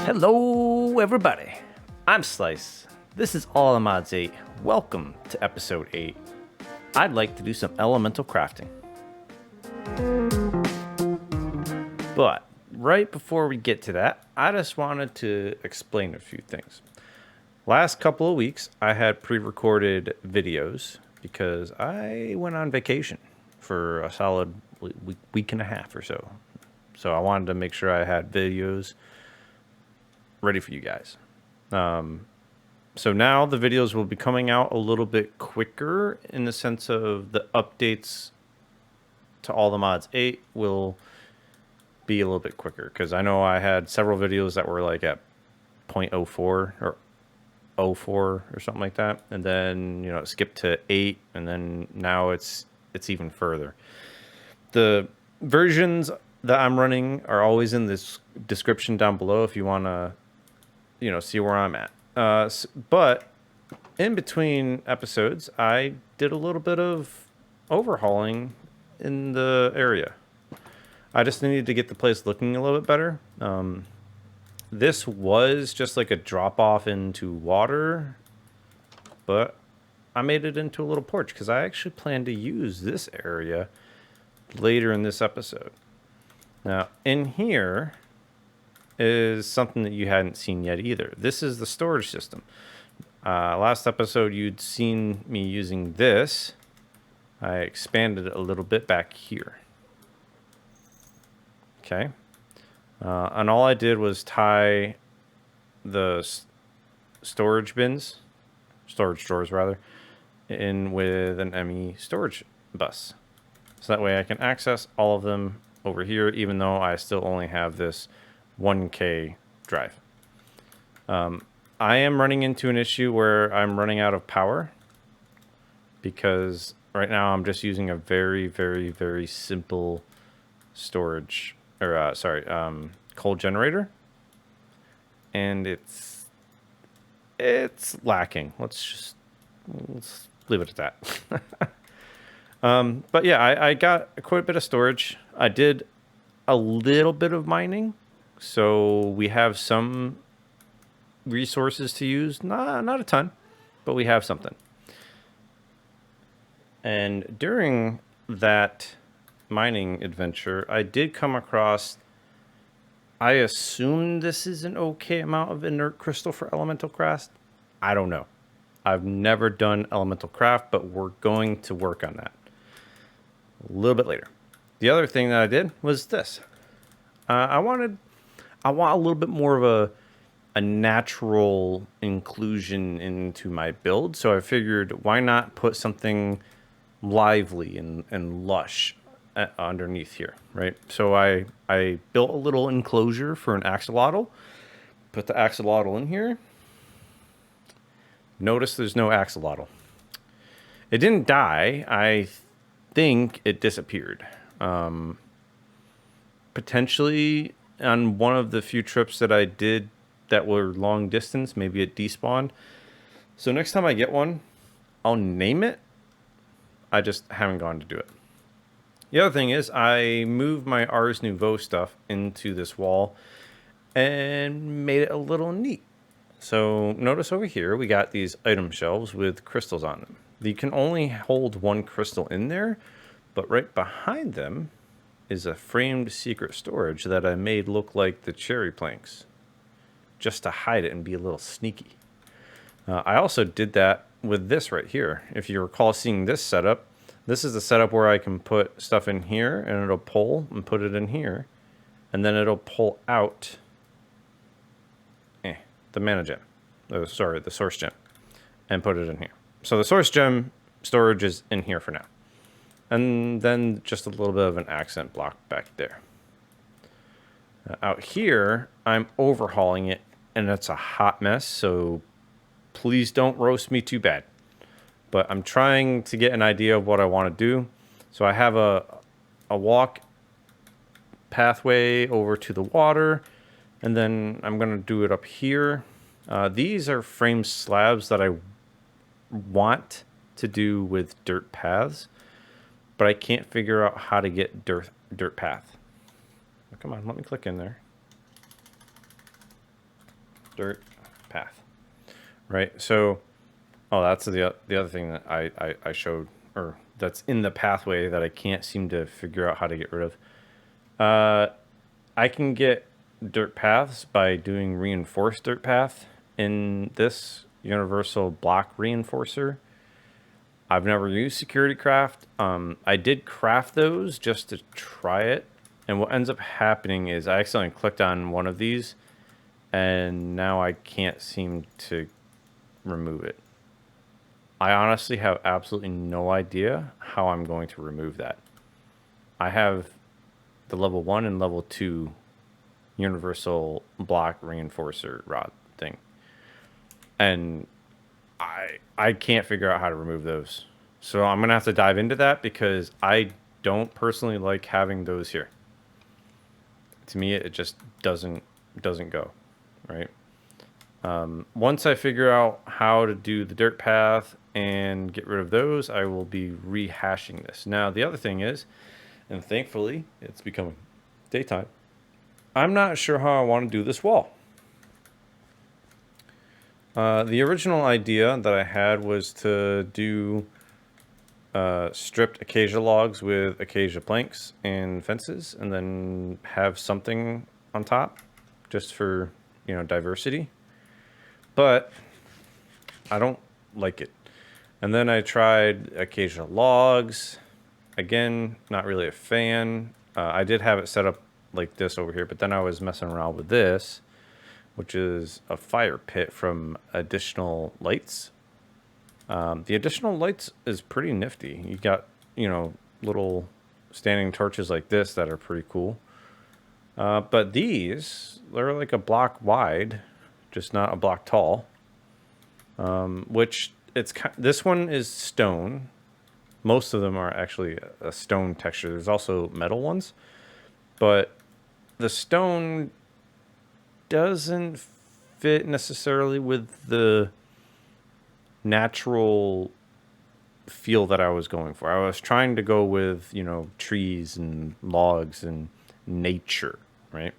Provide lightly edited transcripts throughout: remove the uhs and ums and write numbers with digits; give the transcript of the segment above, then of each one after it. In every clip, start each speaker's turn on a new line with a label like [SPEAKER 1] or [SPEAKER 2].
[SPEAKER 1] Hello, everybody. I'm Slice. This is All the Mods 8. Welcome to episode 8. I'd like to do some elemental crafting. But right before we get to that, I just wanted to explain a few things. Last couple of weeks, I had pre-recorded videos because I went on vacation for a solid week and a half or so. So I wanted to make sure I had videos ready for you guys. So now the videos will be coming out a little bit quicker in the sense of the updates to All the Mods 8 will be a little bit quicker, because I know I had several videos that were like at 0.04 or 04 or something like that, and then it skipped to 8, and then now it's even further. The versions that I'm running are always in this description down below if you want to see where I'm at. But in between episodes, I did a little bit of overhauling in the area. I just needed to get the place looking a little bit better. This was just like a drop off into water, but I made it into a little porch because I actually plan to use this area later in this episode. Now, in here is something that you hadn't seen yet either. This is the storage system. Last episode, you'd seen me using this. I expanded it a little bit back here. Okay. And all I did was tie the storage drawers rather, in with an ME storage bus. So that way I can access all of them over here, even though I still only have this 1K drive. I am running into an issue where I'm running out of power, because right now I'm just using a very, very, very simple storage coal generator, and it's lacking. Let's leave it at that. But yeah, I got quite a bit of storage. I did a little bit of mining, so we have some resources to use. Not a ton, but we have something. And during that mining adventure, I did come across, I assume this is an okay amount of inert crystal for elemental craft. I don't know. I've never done elemental craft, but we're going to work on that a little bit later. The other thing that I did was this. I want a little bit more of a natural inclusion into my build. So I figured, why not put something lively and lush underneath here, right? So I built a little enclosure for an axolotl. Put the axolotl in here. Notice there's no axolotl. It didn't die. I think it disappeared. Potentially on one of the few trips that I did that were long distance, maybe it despawned. So next time I get one, I'll name it. I just haven't gone to do it. The other thing is I moved my Ars Nouveau stuff into this wall and made it a little neat. So notice over here, we got these item shelves with crystals on them. You can only hold one crystal in there, but right behind them is a framed secret storage that I made look like the cherry planks, just to hide it and be a little sneaky. I also did that with this right here. If you recall seeing this setup, this is the setup where I can put stuff in here and it'll pull and put it in here, and then it'll pull out the mana gem, the source gem, and put it in here. So the source gem storage is in here for now. And then just a little bit of an accent block back there. Out here, I'm overhauling it, and it's a hot mess, so please don't roast me too bad. But I'm trying to get an idea of what I want to do. So I have a walk pathway over to the water, and then I'm going to do it up here. These are framed slabs that I want to do with dirt paths, but I can't figure out how to get dirt path. Oh, come on, let me click in there. dirt path, right? So, oh, that's the other thing that I showed, or that's in the pathway that I can't seem to figure out how to get rid of. I can get dirt paths by doing reinforced dirt path in this universal block reinforcer. I've never used security craft. I did craft those just to try it. And what ends up happening is I accidentally clicked on one of these and now I can't seem to remove it. I honestly have absolutely no idea how I'm going to remove that. I have the level 1 and level 2 universal block reinforcer rod thing. And I can't figure out how to remove those. So I'm going to have to dive into that because I don't personally like having those here. To me, it just doesn't go, right? Once I figure out how to do the dirt path and get rid of those, I will be rehashing this. Now, the other thing is, and thankfully, it's becoming daytime, I'm not sure how I want to do this wall. The original idea that I had was to do stripped acacia logs with acacia planks and fences, and then have something on top, just for, you know, diversity. But I don't like it. And then I tried acacia logs. Again, not really a fan. I did have it set up like this over here, but then I was messing around with this, which is a fire pit from additional lights. The additional lights is pretty nifty. You got, you know, little standing torches like this that are pretty cool. But these, they're like a block wide, just not a block tall. Which this one is stone. Most of them are actually a stone texture. There's also metal ones, but the stone doesn't fit necessarily with the natural feel that I was going for. I was trying to go with, you know, trees and logs and nature, right?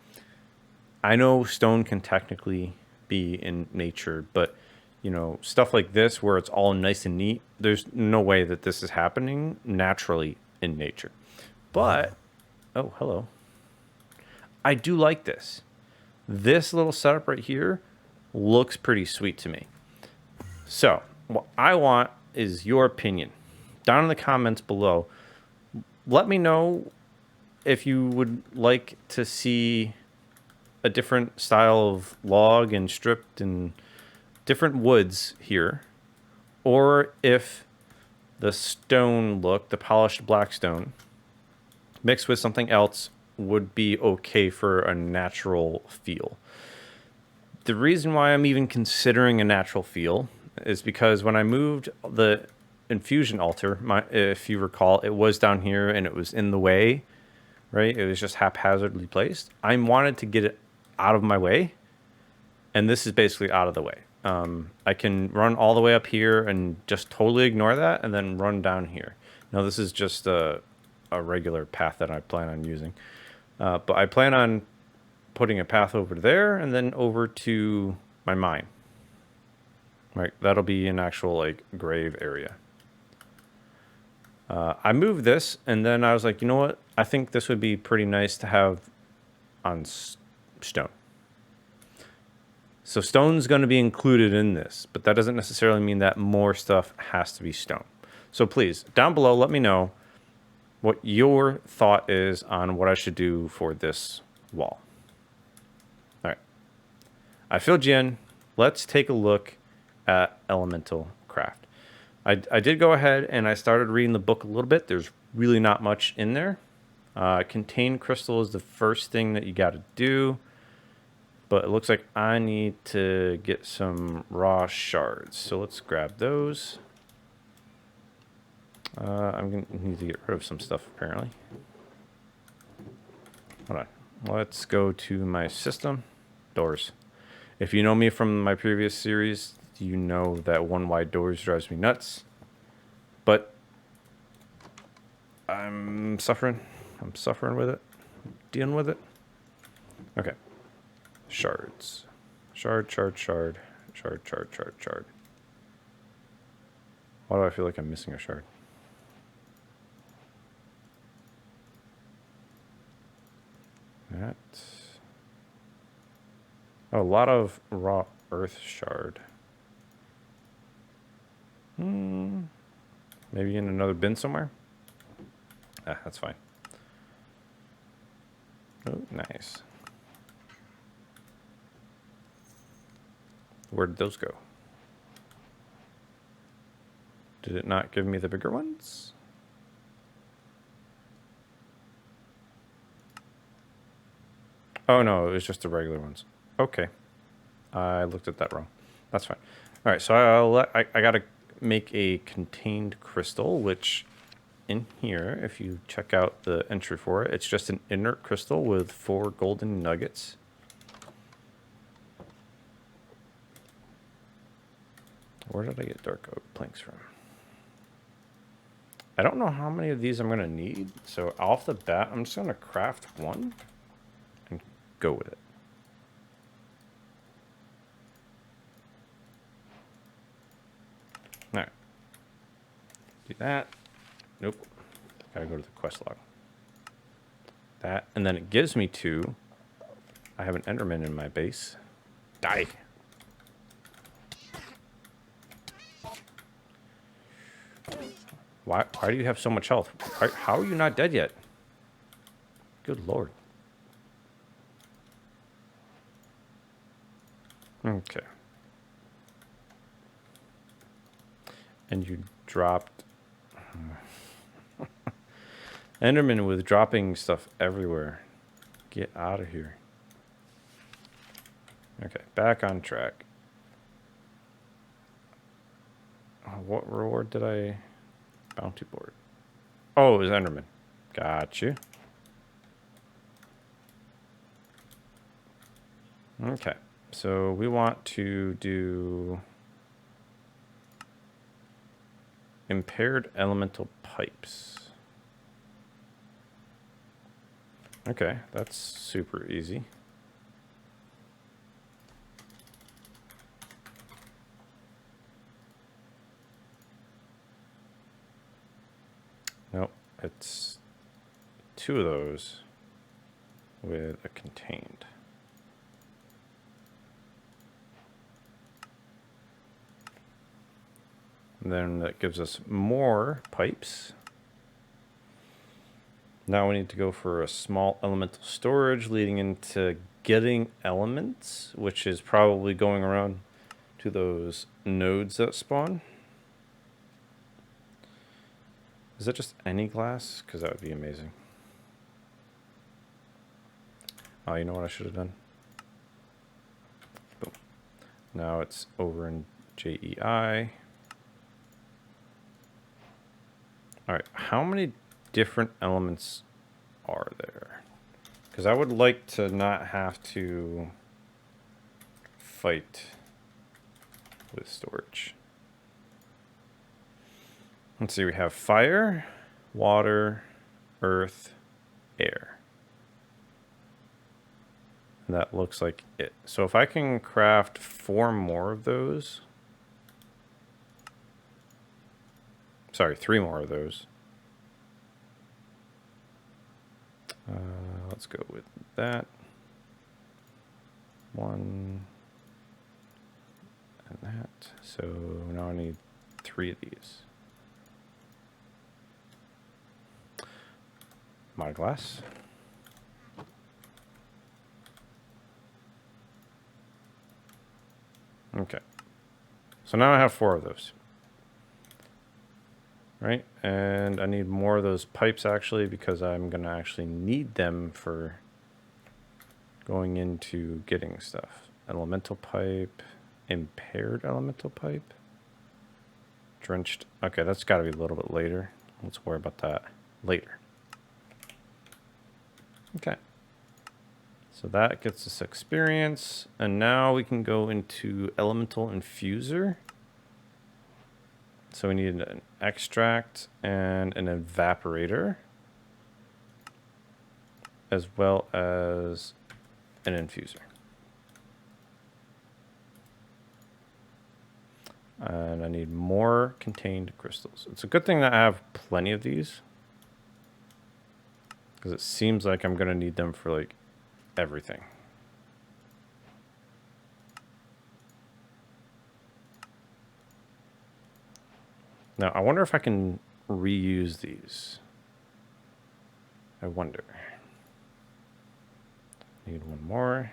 [SPEAKER 1] I know stone can technically be in nature, but, you know, stuff like this where it's all nice and neat, there's no way that this is happening naturally in nature. But, oh, hello. I do like this. This little setup right here looks pretty sweet to me. So, what I want is your opinion. Down in the comments below, let me know if you would like to see a different style of log and stripped and different woods here, or if the stone look, the polished black stone, mixed with something else would be okay for a natural feel. The reason why I'm even considering a natural feel is because when I moved the infusion altar, if you recall, it was down here and it was in the way, right? It was just haphazardly placed. I wanted to get it out of my way, and this is basically out of the way. I can run all the way up here and just totally ignore that and then run down here. Now, this is just a regular path that I plan on using. But I plan on putting a path over there and then over to my mine. Right, that'll be an actual like grave area. I moved this and then I was like, you know what? I think this would be pretty nice to have on stone. So stone's going to be included in this, but that doesn't necessarily mean that more stuff has to be stone. So please, down below, let me know what your thought is on what I should do for this wall. All right. I filled you in. Let's take a look at Elemental Craft. I did go ahead and I started reading the book a little bit. There's really not much in there. Contained crystal is the first thing that you got to do. But it looks like I need to get some raw shards. So let's grab those. I'm going to need to get rid of some stuff, apparently. Hold on. Let's go to my system. Doors. If you know me from my previous series, you know that one wide doors drives me nuts. But I'm suffering. I'm suffering with it. Dealing with it. Okay. Shards. Shard, shard, shard. Shard, shard, shard, shard. Why do I feel like I'm missing a shard? That. Oh, a lot of raw earth shard. Maybe in another bin somewhere? Ah, that's fine. Oh, nice. Where did those go? Did it not give me the bigger ones? Oh, no, it was just the regular ones. Okay. I looked at that wrong. That's fine. All right, so I got to make a contained crystal, which in here, if you check out the entry for it, it's just an inert crystal with 4 golden nuggets. Where did I get dark oak planks from? I don't know how many of these I'm going to need, so off the bat, I'm just going to craft one and go with it. All right. Do that. Nope. Gotta go to the quest log. That, and then it gives me 2. I have an Enderman in my base. Die. Why do you have so much health? How are you not dead yet? Good lord. Okay. And you dropped... Enderman with dropping stuff everywhere. Get out of here. Okay, back on track. What reward did I... Bounty board. Oh, it was Enderman. Gotcha. Okay, so we want to do impaired elemental pipes. Okay, that's super easy. Nope, it's 2 of those with a contained. And then that gives us more pipes. Now we need to go for a small elemental storage leading into getting elements, which is probably going around to those nodes that spawn. Is that just any glass? Because that would be amazing. Oh, you know what I should have done? Boom. Now it's over in JEI. All right, how many different elements are there? Because I would like to not have to fight with storage. Let's see, we have fire, water, earth, air. And that looks like it. So if I can craft 4 more of those. Sorry, 3 more of those. Let's go with that. 1 and that. So now I need 3 of these. My glass. Okay. So now I have 4 of those. Right? And I need more of those pipes actually because I'm going to actually need them for going into getting stuff. Elemental pipe, impaired elemental pipe, drenched. Okay, that's got to be a little bit later. Let's worry about that later. Okay. So that gets us experience. And now we can go into elemental infuser. So we need an extract and an evaporator, as well as an infuser. And I need more contained crystals. It's a good thing that I have plenty of these, because it seems like I'm going to need them for like everything. Now, I wonder if I can reuse these. I wonder. Need one more.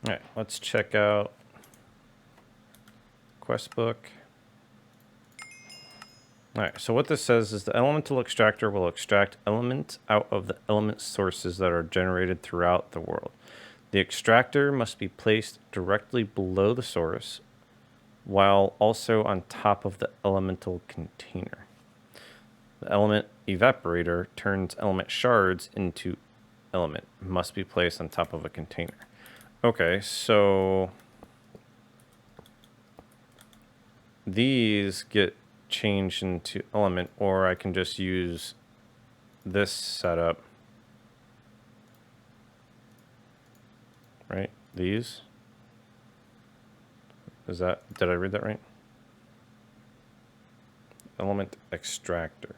[SPEAKER 1] All right, let's check out quest book. All right, so what this says is the elemental extractor will extract elements out of the element sources that are generated throughout the world. The extractor must be placed directly below the source, while also on top of the elemental container. The element evaporator turns element shards into element. Must be placed on top of a container. Okay, so these get changed into element, or I can just use this setup. Right? These? Is that, did I read that right? Element extractor.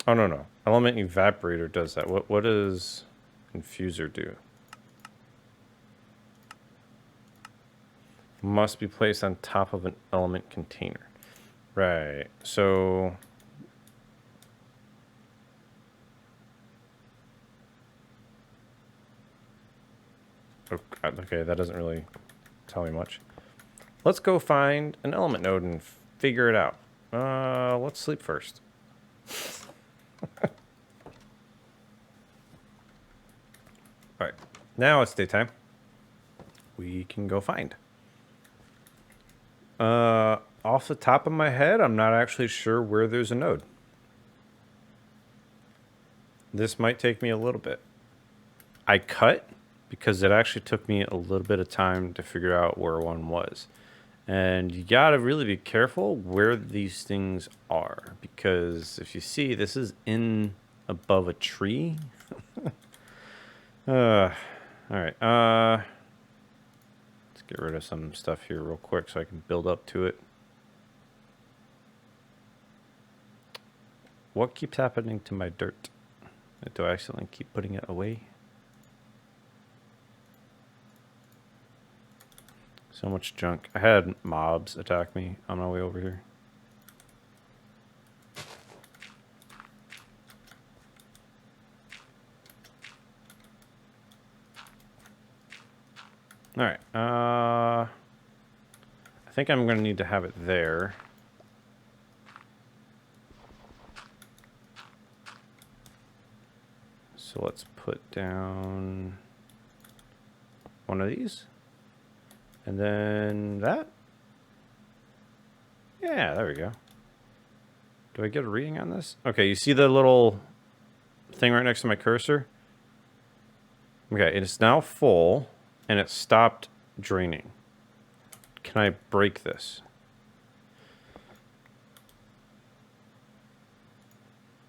[SPEAKER 1] Oh, no. Element evaporator does that. What does infuser do? Must be placed on top of an element container. Right. So okay, that doesn't really tell me much. Let's go find an element node and figure it out. Let's sleep first. All right, now it's daytime. We can go find. Off the top of my head, I'm not actually sure where there's a node. This might take me a little bit. I cut because it actually took me a little bit of time to figure out where one was. And you gotta really be careful where these things are, because if you see, this is in above a tree. All right. Let's get rid of some stuff here real quick so I can build up to it. What keeps happening to my dirt? Do I accidentally keep putting it away? So much junk. I had mobs attack me on my way over here. All right. I think I'm going to need to have it there. So let's put down one of these. And then that. Yeah, there we go. Do I get a reading on this? Okay, you see the little thing right next to my cursor? Okay, it's now full, and it stopped draining. Can I break this?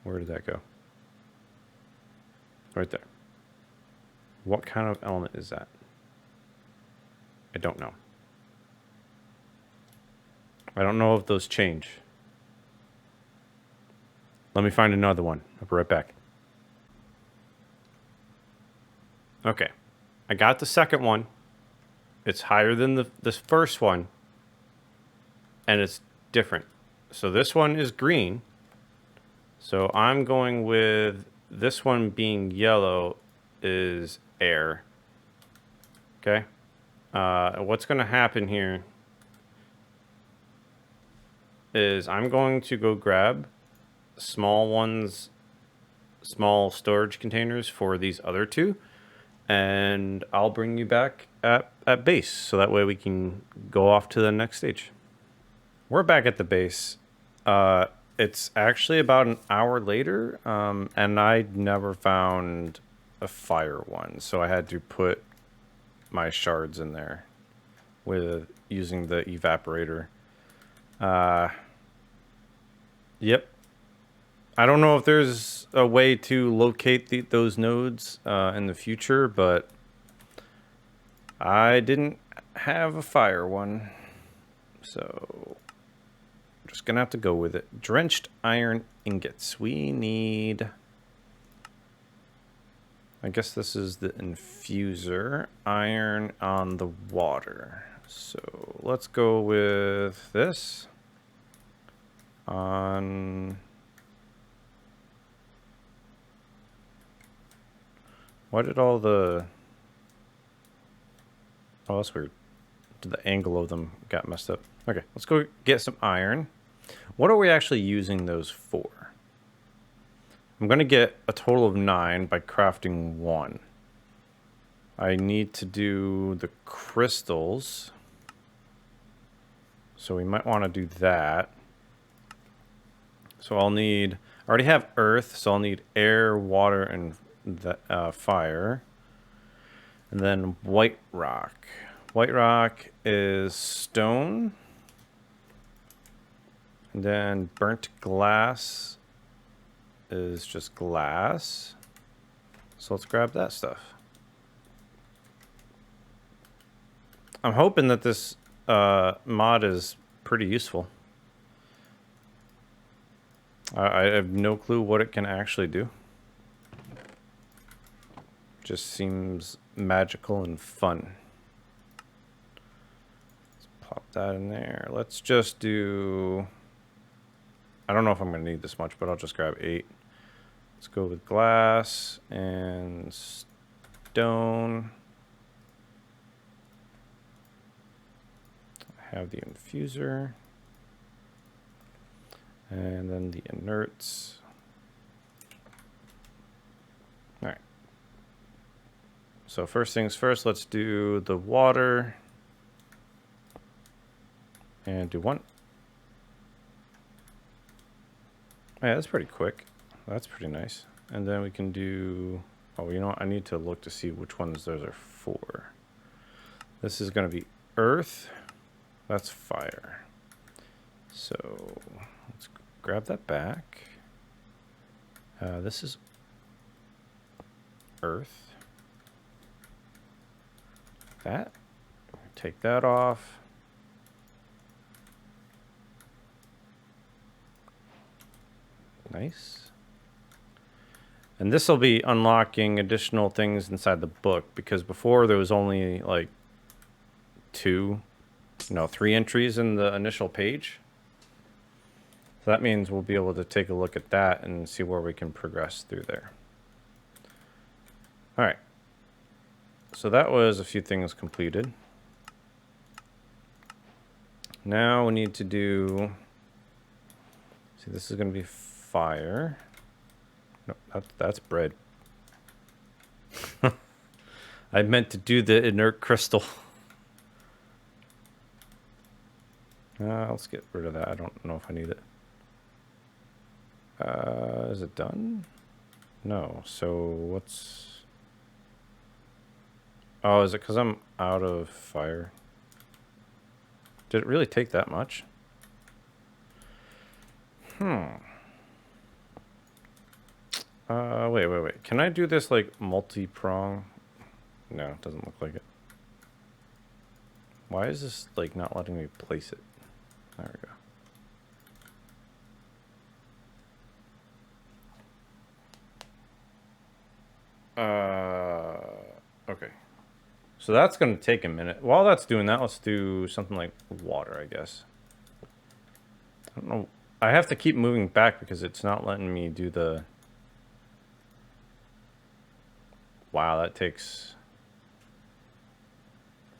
[SPEAKER 1] Where did that go? Right there. What kind of element is that? I don't know. I don't know if those change. Let me find another one. I'll be right back. Okay. I got the second one. It's higher than this first one. And it's different. So this one is green. So I'm going with this one being yellow is air. Okay. What's going to happen here is I'm going to go grab small storage containers for these other two, and I'll bring you back at base, so that way we can go off to the next stage. We're back at the base. It's actually about an hour later, and I never found a fire one, so I had to put my shards in there with using the evaporator. Yep. I don't know if there's a way to locate those nodes in the future, but I didn't have a fire one. So I'm just going to have to go with it. Drenched iron ingots. We need... I guess this is the infuser. Iron on the water. So let's go with this. On... Why did all the... Oh, that's weird. The angle of them got messed up. Okay, let's go get some iron. What are we actually using those for? I'm going to get a total of 9 by crafting 1. I need to do the crystals. So we might want to do that. So I'll need... I already have earth, so I'll need air, water, and fire. And then white rock. White rock is stone. And then burnt glass is just glass. So let's grab that stuff. I'm hoping that this mod is pretty useful. I have no clue what it can actually do. Just seems magical and fun. Let's pop that in there. Let's just do... I don't know if I'm going to need this much, but I'll just grab 8. Let's go with glass and stone. I have the infuser. And then the inerts. All right. So first things first, let's do the water. And do 1. Yeah, that's pretty quick. That's pretty nice. And then we can do... Oh, you know what? I need to look to see which ones those are for. This is going to be earth. That's fire. So let's grab that back. This is earth. That. Take that off. Nice. And this will be unlocking additional things inside the book, because before there was only like 3 entries in the initial page. So that means we'll be able to take a look at that and see where we can progress through there. All right. So that was a few things completed. Now we need to do... See, this is going to be fire. No, that's bread. I meant to do the inert crystal. Let's get rid of that. I don't know if I need it. Is it done? No. So what's... Oh, is it because I'm out of fire? Did it really take that much? Wait. Can I do this like multi-prong? No, it doesn't look like it. Why is this like not letting me place it? There we go. Okay. So that's going to take a minute. While that's doing that, let's do something like water, I guess. I don't know. I have to keep moving back because it's not letting me do the... Wow, that takes...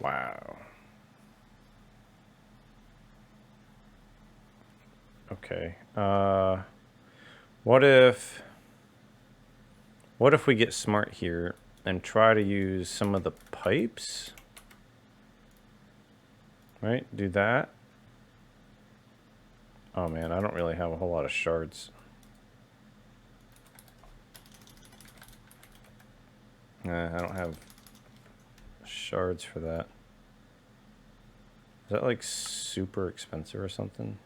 [SPEAKER 1] Wow. Okay. What if we get smart here and try to use some of the pipes? Right? Do that. Oh man, I don't really have a whole lot of shards. Nah, I don't have shards for that. Is that like super expensive or something?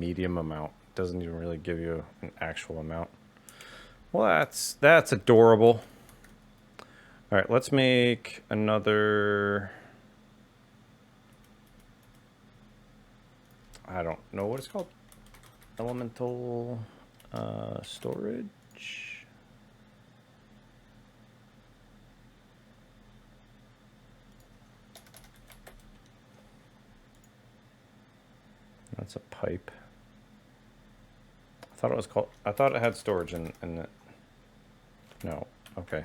[SPEAKER 1] medium amount. It doesn't even really give you an actual amount. Well, that's adorable. All right, let's make another. I don't know what it's called. Elemental storage. That's a pipe. I thought it was called. I thought it had storage in it. No. Okay.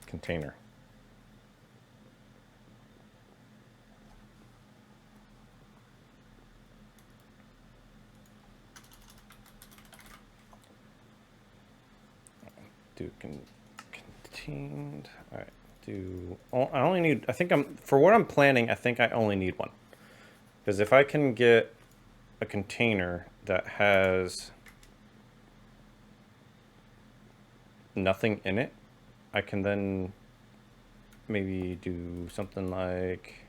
[SPEAKER 1] Container. Do contained. All right. I only need. I think for what I'm planning. I think I only need one. Because if I can get a container that has nothing in it, I can then maybe do something like.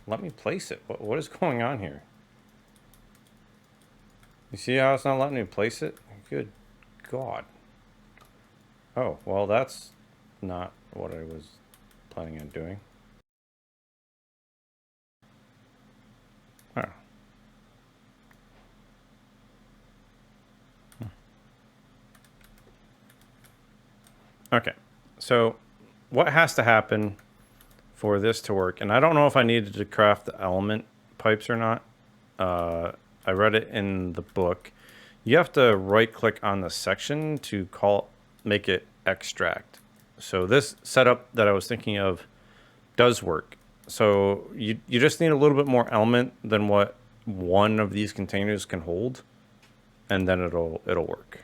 [SPEAKER 1] Let me place it. What is going on here? You see how it's not letting me place it? Good God. Oh, well, that's not what I was planning on doing. Oh. Okay, so what has to happen for this to work? And I don't know if I needed to craft the element pipes or not. I read it in the book. You have to right click on the section to make it extract. So this setup that I was thinking of does work. So you just need a little bit more element than what one of these containers can hold, and then it'll work.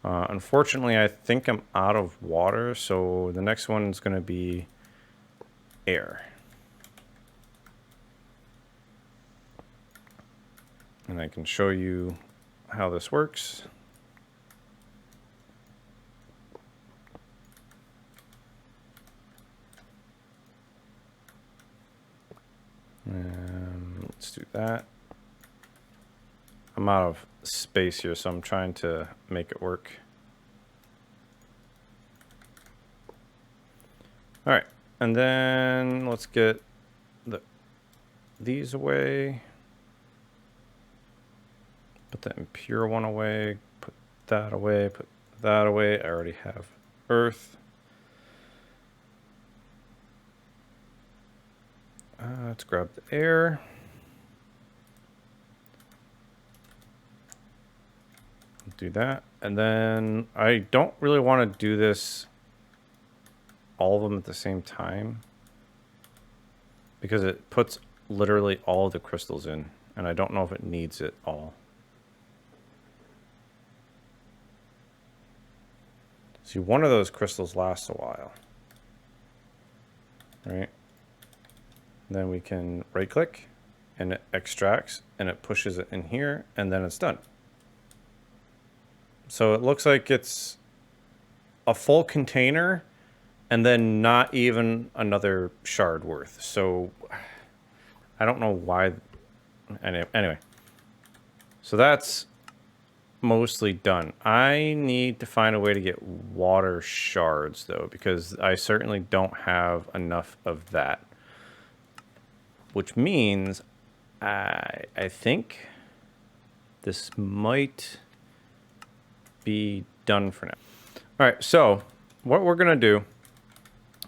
[SPEAKER 1] Unfortunately, I think I'm out of water, so the next one is going to be air. And I can show you how this works. Let's do that. I'm out of space here, so I'm trying to make it work. All right, and then let's get these away. Put the impure one away, put that away, put that away. I already have earth. Let's grab the air. Do that. And then I don't really want to do this, all of them at the same time, because it puts literally all of the crystals in, and I don't know if it needs it all. See, one of those crystals lasts a while, right? Then we can right click and it extracts and it pushes it in here, and then it's done. So it looks like it's a full container and then not even another shard worth. So I don't know why. Anyway, so that's mostly done. I need to find a way to get water shards though, because I certainly don't have enough of that. Which means I think this might be done for now. All right, so what we're gonna do,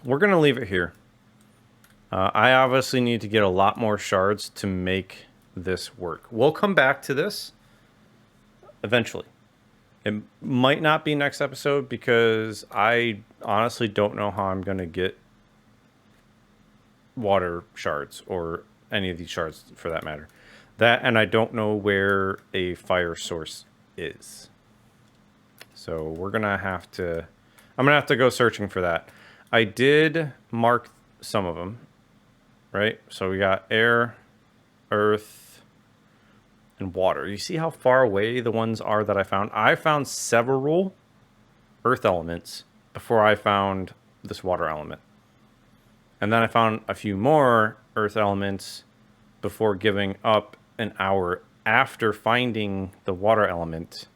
[SPEAKER 1] we're gonna leave it here. I obviously need to get a lot more shards to make this work. We'll come back to this eventually. It might not be next episode because I honestly don't know how I'm gonna get water shards or any of these shards for that matter. That, and I don't know where a fire source is. So we're gonna have to, I'm gonna have to go searching for that. I did mark some of them, right? So we got air, earth, and water. You see how far away the ones are that I found? I found several earth elements before I found this water element. And then I found a few more earth elements before giving up an hour after finding the water element.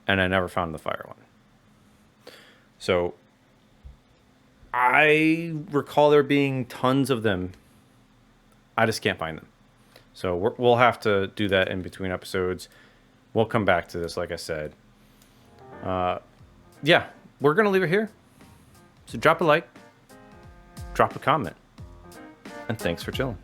[SPEAKER 1] And I never found the fire one. So I recall there being tons of them. I just can't find them. So we'll have to do that in between episodes. We'll come back to this, like I said. Yeah, we're going to leave it here. So drop a like, drop a comment, and thanks for chilling.